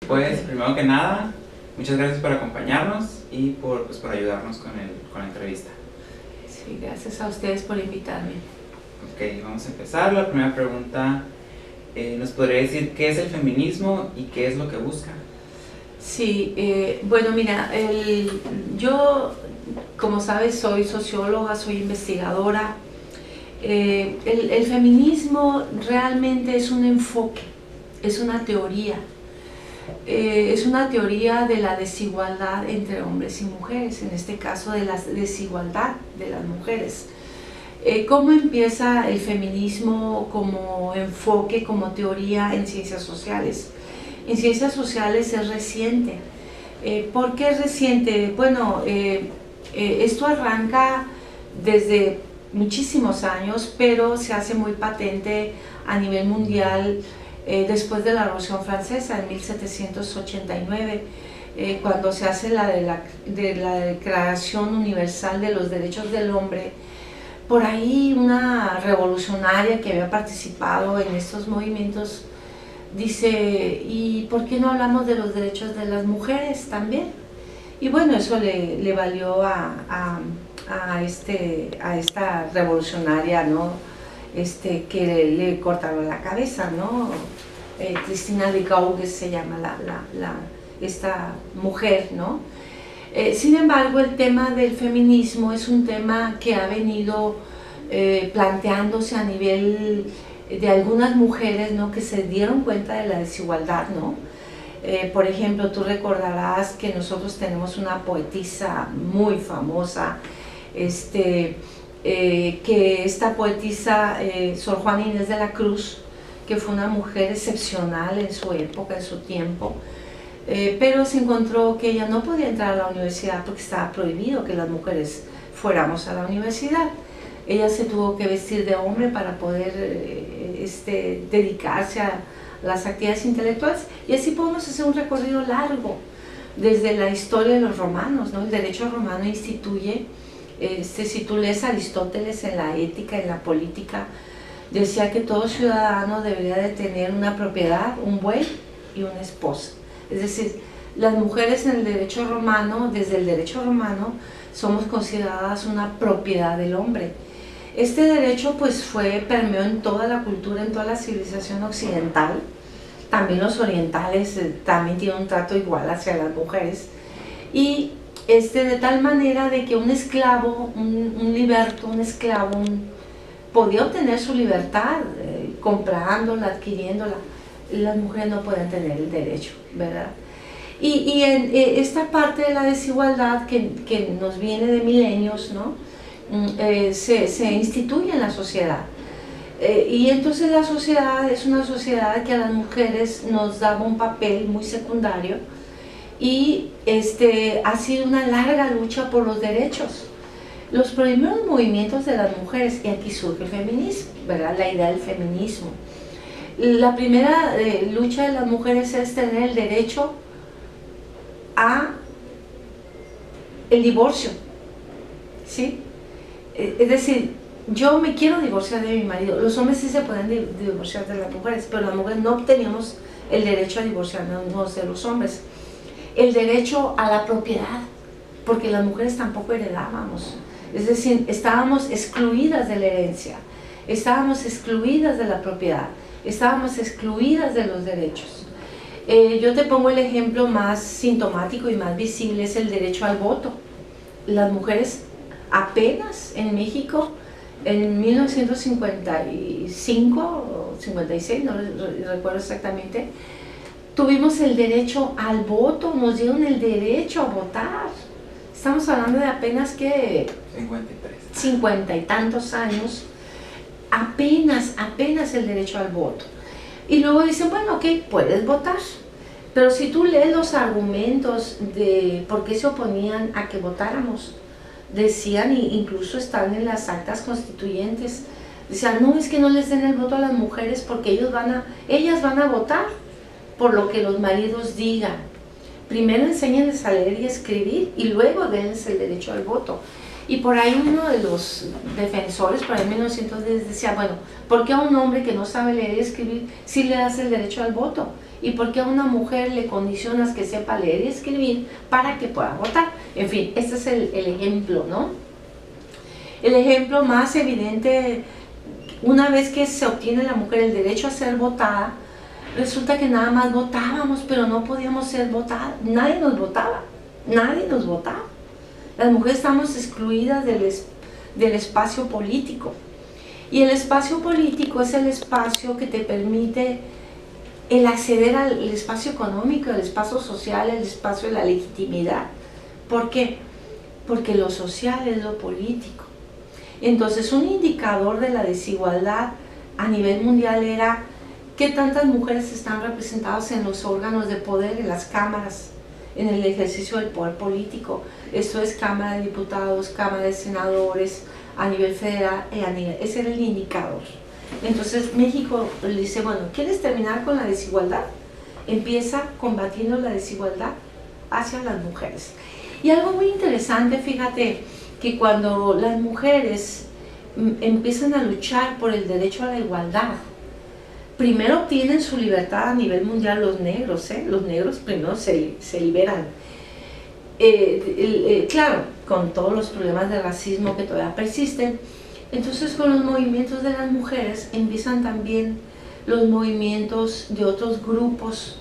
Pues primero que nada, muchas gracias por acompañarnos y por ayudarnos con la entrevista. Sí, gracias a ustedes por invitarme. Ok, vamos a empezar. La primera pregunta, ¿nos podría decir qué es el feminismo y qué es lo que busca? Sí, bueno, mira, yo, como sabes, soy socióloga, soy investigadora. El feminismo realmente es un enfoque, es una teoría. Es una teoría de la desigualdad entre hombres y mujeres, en este caso de la desigualdad de las mujeres. ¿Cómo empieza el feminismo como enfoque, como teoría en ciencias sociales? En ciencias sociales es reciente. ¿Por qué es reciente? Bueno, esto arranca desde muchísimos años, pero se hace muy patente a nivel mundial después de la Revolución Francesa en 1789, cuando se hace de la Declaración Universal de los Derechos del Hombre. Por ahí una revolucionaria que había participado en estos movimientos dice, ¿y por qué no hablamos de los derechos de las mujeres también? Y bueno, eso le valió a esta revolucionaria, ¿no? Que le cortaron la cabeza, ¿no? Cristina de Gaugues se llama esta mujer, ¿no? Sin embargo, el tema del feminismo es un tema que ha venido planteándose a nivel de algunas mujeres, ¿no? Que se dieron cuenta de la desigualdad, ¿no? Por ejemplo, tú recordarás que nosotros tenemos una poetisa muy famosa, que esta poetisa, Sor Juana Inés de la Cruz, que fue una mujer excepcional en su época, en su tiempo, pero se encontró que ella no podía entrar a la universidad porque estaba prohibido que las mujeres fuéramos a la universidad. Ella se tuvo que vestir de hombre para poder dedicarse a las actividades intelectuales, y así podemos hacer un recorrido largo desde la historia de los romanos, ¿no? El derecho romano instituye, si tú lees a Aristóteles en la ética, en la política, decía que todo ciudadano debería de tener una propiedad, un buey y una esposa. Es decir, las mujeres en el derecho romano, desde el derecho romano, somos consideradas una propiedad del hombre. Este derecho pues permeó en toda la cultura, en toda la civilización occidental. También los orientales también tienen un trato igual hacia las mujeres. Y de tal manera de que un esclavo, un liberto, un esclavo, podía obtener su libertad comprándola, adquiriéndola. Las mujeres no pueden tener el derecho, ¿verdad? Y en esta parte de la desigualdad que nos viene de milenios, ¿no? Se instituye en la sociedad. Y entonces la sociedad es una sociedad que a las mujeres nos daba un papel muy secundario, y ha sido una larga lucha por los derechos. Los primeros movimientos de las mujeres, y aquí surge el feminismo, ¿verdad? La idea del feminismo. La primera lucha de las mujeres es tener el derecho a el divorcio, ¿sí? Es decir, yo me quiero divorciar de mi marido. Los hombres sí se pueden divorciar de las mujeres, pero las mujeres no obteníamos el derecho a divorciarnos de los hombres. El derecho a la propiedad, porque las mujeres tampoco heredábamos. Es decir, estábamos excluidas de la herencia, estábamos excluidas de la propiedad, estábamos excluidas de los derechos. Yo te pongo el ejemplo más sintomático y más visible, es el derecho al voto. Las mujeres apenas en México, en 1955 o 56, no recuerdo exactamente, tuvimos el derecho al voto, nos dieron el derecho a votar. Estamos hablando de apenas que 50 y tantos años, apenas el derecho al voto. Y luego dicen, bueno, ok, puedes votar, pero si tú lees los argumentos de por qué se oponían a que votáramos, decían, incluso están en las actas constituyentes, decían, no, es que no les den el voto a las mujeres porque ellas van a votar por lo que los maridos digan. Primero enséñenles a leer y escribir y luego denles el derecho al voto. Y por ahí uno de los defensores, por ahí en 1910, decía, bueno, ¿por qué a un hombre que no sabe leer y escribir sí le das el derecho al voto? ¿Y por qué a una mujer le condicionas que sepa leer y escribir para que pueda votar? En fin, este es el ejemplo, ¿no? El ejemplo más evidente, una vez que se obtiene la mujer el derecho a ser votada, resulta que nada más votábamos, pero no podíamos ser votadas. Nadie nos votaba, nadie nos votaba. Las mujeres estamos excluidas del espacio político. Y el espacio político es el espacio que te permite el acceder al espacio económico, el espacio social, el espacio de la legitimidad. ¿Por qué? Porque lo social es lo político. Entonces, un indicador de la desigualdad a nivel mundial era qué tantas mujeres están representadas en los órganos de poder, en las cámaras, en el ejercicio del poder político. Esto es Cámara de Diputados, Cámara de Senadores, a nivel federal, ese era el indicador. Entonces México le dice, bueno, ¿quieres terminar con la desigualdad? Empieza combatiendo la desigualdad hacia las mujeres. Y algo muy interesante, fíjate, que cuando las mujeres empiezan a luchar por el derecho a la igualdad, primero obtienen su libertad a nivel mundial los negros, los negros primero se liberan. Claro, con todos los problemas de racismo que todavía persisten. Entonces, con los movimientos de las mujeres empiezan también los movimientos de otros grupos,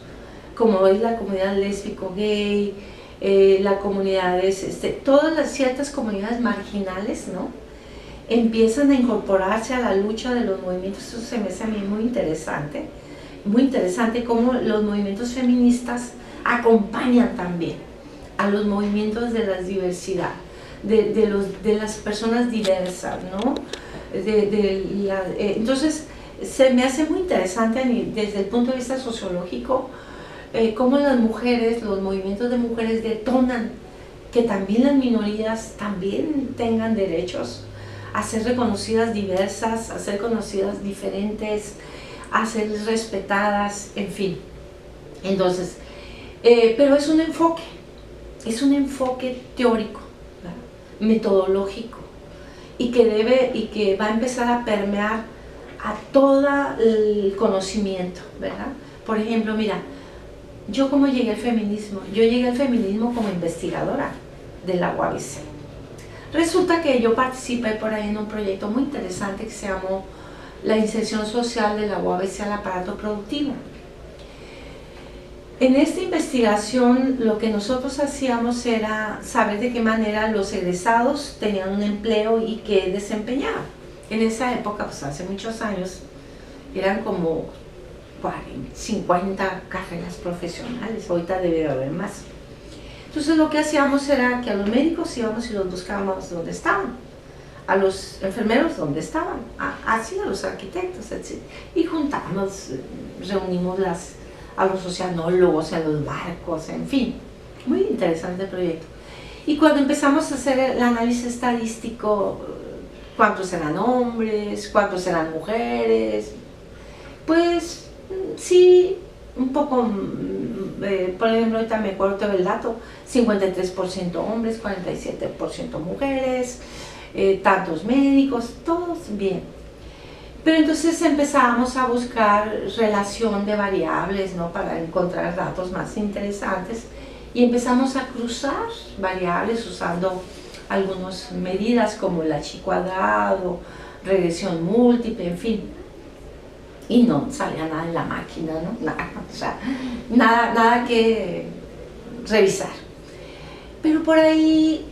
como es la comunidad lésbico gay, las comunidades, todas las ciertas comunidades marginales, ¿no? Empiezan a incorporarse a la lucha de los movimientos. Eso se me hace a mí muy interesante cómo los movimientos feministas acompañan también a los movimientos de la diversidad, de las personas diversas, ¿no? Entonces, se me hace muy interesante desde el punto de vista sociológico cómo las mujeres, los movimientos de mujeres detonan que también las minorías también tengan derechos a ser reconocidas diversas, a ser conocidas diferentes, a ser respetadas, en fin. Entonces, pero es un enfoque teórico, ¿verdad? Metodológico, y que va a empezar a permear a todo el conocimiento, ¿verdad? Por ejemplo, mira, yo cómo llegué al feminismo. Yo llegué al feminismo como investigadora de la UABC. Resulta que yo participé por ahí en un proyecto muy interesante que se llamó la inserción social de la UABC al aparato productivo. En esta investigación lo que nosotros hacíamos era saber de qué manera los egresados tenían un empleo y qué desempeñaban. En esa época, pues hace muchos años, eran como 40, 50 carreras profesionales, ahorita debe haber más. Entonces lo que hacíamos era que a los médicos íbamos y los buscábamos donde estaban, a los enfermeros donde estaban, así a los arquitectos, etc. Y juntamos, reunimos a los oceanólogos, a los barcos, en fin, muy interesante el proyecto. Y cuando empezamos a hacer el análisis estadístico, cuántos eran hombres, cuántos eran mujeres, pues sí, un poco, por ejemplo, ahorita me acuerdo del dato, 53% hombres, 47% mujeres, tantos médicos, todos bien. Pero entonces empezábamos a buscar relación de variables, ¿no? Para encontrar datos más interesantes, y empezamos a cruzar variables usando algunas medidas como el H cuadrado, regresión múltiple, en fin. Y no salía nada en la máquina, ¿no? Nada, o sea, nada que revisar. Pero por ahí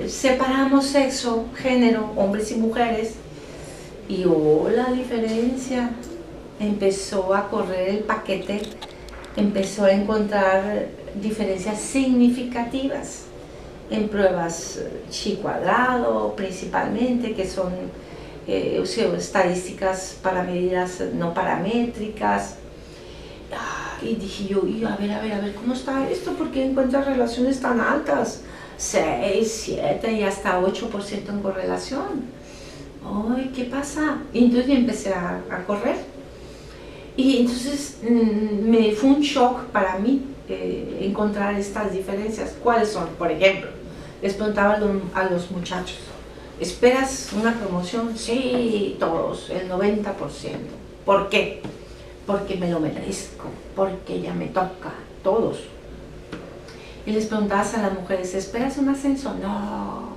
separamos sexo, género, hombres y mujeres, y la diferencia. Empezó a correr el paquete, empezó a encontrar diferencias significativas en pruebas chi cuadrado principalmente, que son estadísticas para medidas no paramétricas. Y dije yo, a ver, ¿cómo está esto? ¿Por qué encuentras relaciones tan altas? 6, 7 y hasta 8% en correlación. Ay, ¿qué pasa? Y entonces empecé a correr. Y entonces me fue un shock para mí encontrar estas diferencias. ¿Cuáles son? Por ejemplo, les preguntaba a los muchachos, ¿esperas una promoción? Sí, todos, el 90%. ¿Por qué? porque me lo merezco, porque ya me toca, todos. Y les preguntabas a las mujeres, ¿esperas un ascenso? No.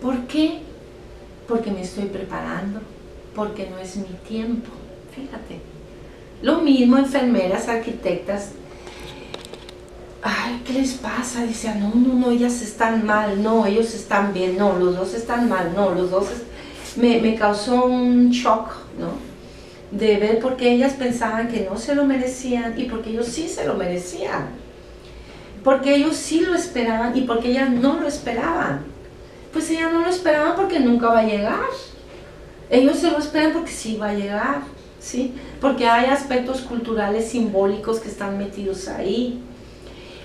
¿Por qué? Porque me estoy preparando, porque no es mi tiempo. Fíjate. Lo mismo enfermeras, arquitectas. Ay, ¿qué les pasa? Dicen, no, ellas están mal, no, ellos están bien, no, los dos están mal, no, los dos... Me causó un shock, ¿no? De ver por qué ellas pensaban que no se lo merecían y porque ellos sí se lo merecían. Porque ellos sí lo esperaban y porque ellas no lo esperaban. Pues ellas no lo esperaban porque nunca va a llegar. Ellos se lo esperan porque sí va a llegar, ¿sí? Porque hay aspectos culturales simbólicos que están metidos ahí.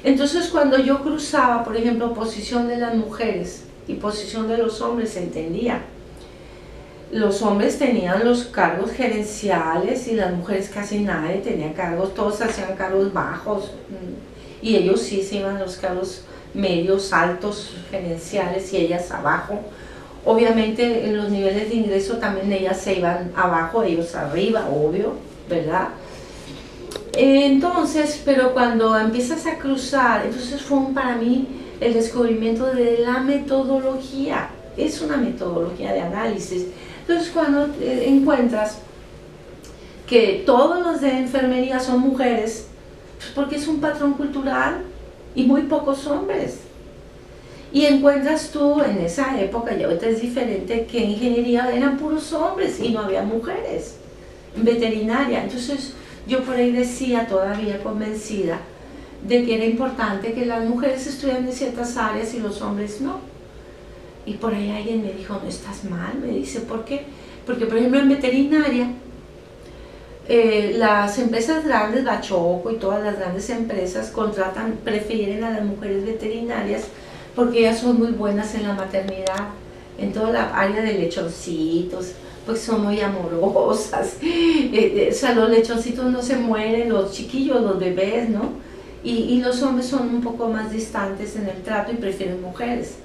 Entonces cuando yo cruzaba, por ejemplo, posición de las mujeres y posición de los hombres, se entendía. Los hombres tenían los cargos gerenciales y las mujeres casi nadie tenía cargos, todos hacían cargos bajos y ellos sí se iban a los cargos medios, altos, gerenciales y ellas abajo. Obviamente en los niveles de ingreso también ellas se iban abajo, ellos arriba, obvio, ¿verdad? Entonces, pero cuando empiezas a cruzar, entonces fue para mí el descubrimiento de la metodología. Es una metodología de análisis. Entonces cuando encuentras que todos los de enfermería son mujeres, pues porque es un patrón cultural y muy pocos hombres. Y encuentras tú en esa época, ya ahorita es diferente, que en ingeniería eran puros hombres y no había mujeres. En veterinaria, entonces yo por ahí decía, todavía convencida, de que era importante que las mujeres estudiaran en ciertas áreas y los hombres no. Y por ahí alguien me dijo, no estás mal, me dice, ¿por qué? Porque por ejemplo en veterinaria, las empresas grandes, Bachoco y todas las grandes empresas prefieren a las mujeres veterinarias porque ellas son muy buenas en la maternidad, en toda la área de lechoncitos, pues son muy amorosas, o sea, los lechoncitos no se mueren, los chiquillos, los bebés, ¿no? Y los hombres son un poco más distantes en el trato y prefieren mujeres.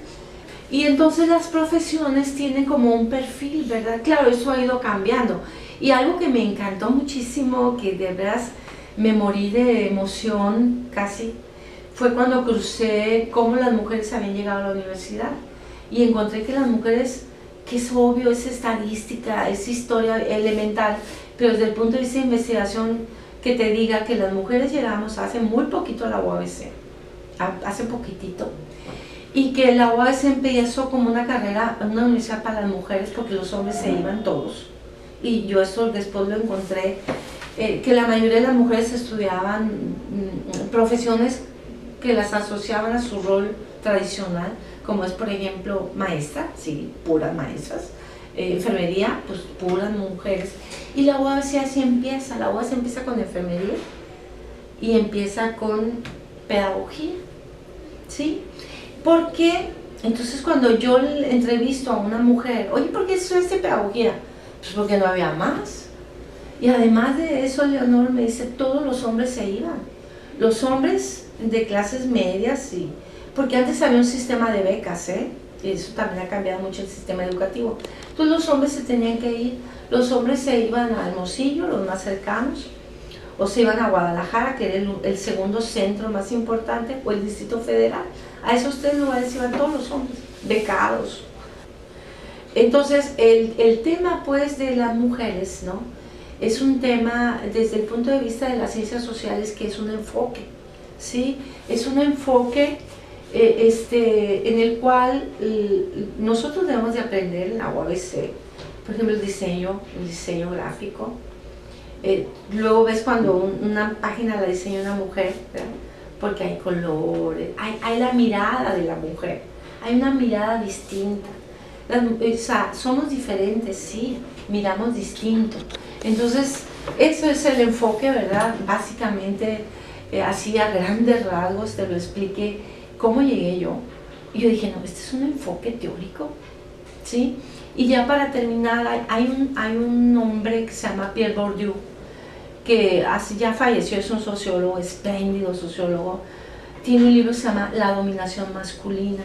Y entonces las profesiones tienen como un perfil, ¿verdad? Claro, eso ha ido cambiando. Y algo que me encantó muchísimo, que de verdad me morí de emoción casi, fue cuando crucé cómo las mujeres habían llegado a la universidad. Y encontré que las mujeres, que es obvio, es estadística, es historia elemental, pero desde el punto de vista de investigación, que te diga que las mujeres llegamos hace muy poquito a la UABC, hace poquitito. Y que la UABC empezó como una carrera, una universidad para las mujeres, porque los hombres se iban todos. Y yo eso después lo encontré, que la mayoría de las mujeres estudiaban profesiones que las asociaban a su rol tradicional, como es por ejemplo maestra, sí, puras maestras, enfermería, pues puras mujeres. Y la UABC así empieza, la UABC empieza con enfermería y empieza con pedagogía, ¿sí? Porque entonces cuando yo entrevisto a una mujer, oye, ¿por qué estudiaste pedagogía? Pues porque no había más. Y además de eso, Leonor me dice, todos los hombres se iban. Los hombres de clases medias, sí. Porque antes había un sistema de becas, y eso también ha cambiado mucho el sistema educativo. Entonces los hombres se tenían que ir. Los hombres se iban a Hermosillo, los más cercanos, o se iban a Guadalajara, que era el segundo centro más importante, o el Distrito Federal. A esos tres lugares iban todos los hombres, becados. Entonces, el tema pues de las mujeres, ¿no? Es un tema desde el punto de vista de las ciencias sociales que es un enfoque, ¿sí? Es un enfoque en el cual nosotros debemos de aprender en la UABC, por ejemplo, el diseño gráfico. Luego ves cuando una página la diseña una mujer, ¿verdad? Porque hay colores, hay la mirada de la mujer, hay una mirada distinta. O sea, somos diferentes, sí, miramos distinto. Entonces, eso es el enfoque, ¿verdad? Básicamente, así a grandes rasgos te lo expliqué cómo llegué yo. Y yo dije, no, este es un enfoque teórico, ¿sí? Y ya para terminar, hay un hombre que se llama Pierre Bourdieu, que ya falleció, es un sociólogo, espléndido sociólogo. Tiene un libro que se llama La dominación masculina.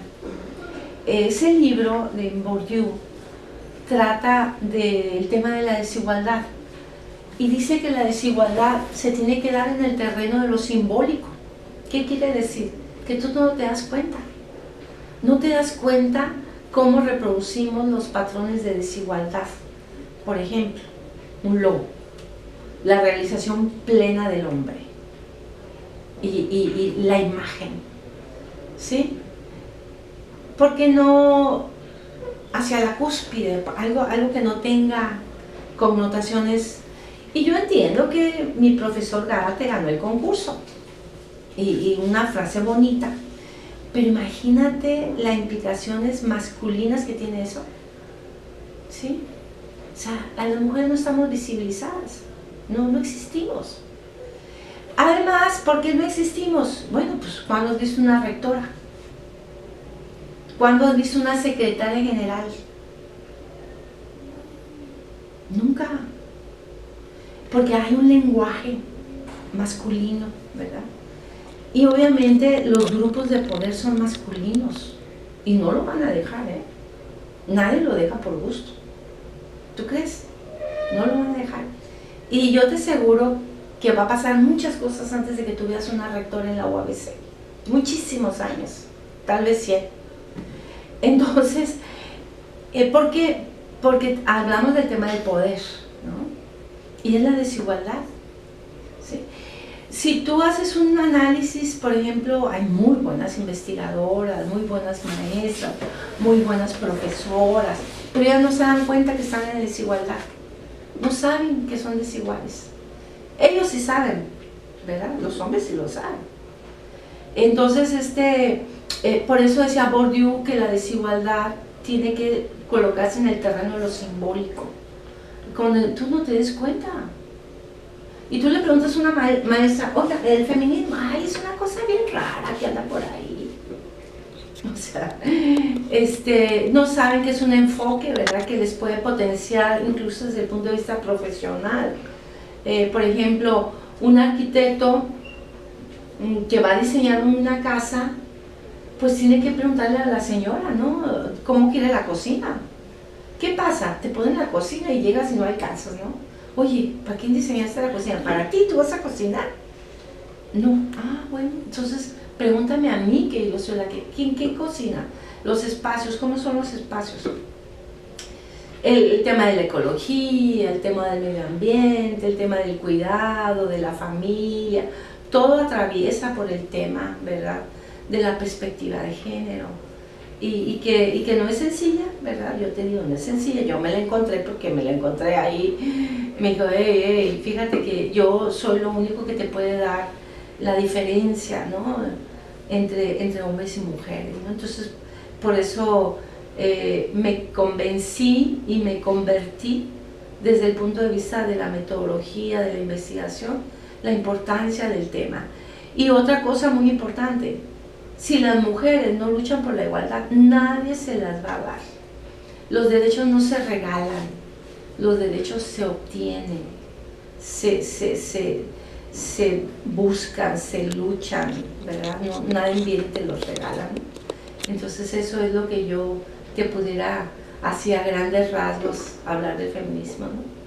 Ese libro de Bourdieu trata del tema de la desigualdad Y dice que la desigualdad se tiene que dar en el terreno de lo simbólico. ¿Qué quiere decir? Que tú no te das cuenta. No te das cuenta cómo reproducimos los patrones de desigualdad. Por ejemplo, un lobo, la realización plena del hombre y la imagen, ¿sí? ¿Por qué no hacia la cúspide, algo que no tenga connotaciones? Y yo entiendo que mi profesor Gárate ganó el concurso y una frase bonita, pero imagínate las implicaciones masculinas que tiene eso, ¿sí? O sea, a las mujeres no estamos visibilizadas, no existimos. Además, ¿por qué no existimos? Bueno, pues ¿cuándo has visto una rectora? ¿Cuándo has visto una secretaria general? Nunca. Porque hay un lenguaje masculino, ¿verdad? Y obviamente los grupos de poder son masculinos y no lo van a dejar, ¿eh? Nadie lo deja por gusto. ¿Tú crees? No lo van a dejar. Y yo te aseguro que va a pasar muchas cosas antes de que tú veas una rectora en la UABC. Muchísimos años, tal vez 100. Entonces, ¿por qué? Porque hablamos del tema del poder, ¿no? Y es la desigualdad, ¿sí? Si tú haces un análisis, por ejemplo, hay muy buenas investigadoras, muy buenas maestras, muy buenas profesoras, pero ellas no se dan cuenta que están en desigualdad, no saben que son desiguales. Ellos sí saben, ¿verdad? Los hombres sí lo saben. Entonces, por eso decía Bourdieu que la desigualdad tiene que colocarse en el terreno de lo simbólico, cuando tú no te des cuenta. Y tú le preguntas a una maestra, oiga, el feminismo, ay, es una cosa bien rara que anda por ahí. O sea, no saben que es un enfoque, ¿verdad?, que les puede potenciar incluso desde el punto de vista profesional. Por ejemplo, un arquitecto que va a diseñar una casa, pues tiene que preguntarle a la señora, ¿no?, cómo quiere la cocina. ¿Qué pasa? Te ponen la cocina y llegas y no alcanzas, ¿no? Oye, ¿para quién diseñaste la cocina? ¿Para ti? ¿Tú vas a cocinar? No. Ah, bueno, entonces pregúntame a mí, que yo soy la que... ¿Quién qué cocina? Los espacios, ¿cómo son los espacios? El tema de la ecología, el tema del medio ambiente, el tema del cuidado, de la familia, todo atraviesa por el tema, ¿verdad?, de la perspectiva de género. Y que no es sencilla, ¿verdad? Yo te digo, no es sencilla. Yo me la encontré porque me la encontré ahí. Me dijo, hey, fíjate que yo soy lo único que te puede dar la diferencia, ¿no?, entre hombres y mujeres, ¿no? Entonces, por eso me convencí y me convertí desde el punto de vista de la metodología, de la investigación, la importancia del tema. Y otra cosa muy importante, si las mujeres no luchan por la igualdad, nadie se las va a dar. Los derechos no se regalan, los derechos se obtienen, se buscan, se luchan, ¿verdad? No, nadie viene y te los regala, ¿no? Entonces eso es lo que yo te pudiera, así a grandes rasgos, hablar del feminismo, ¿no?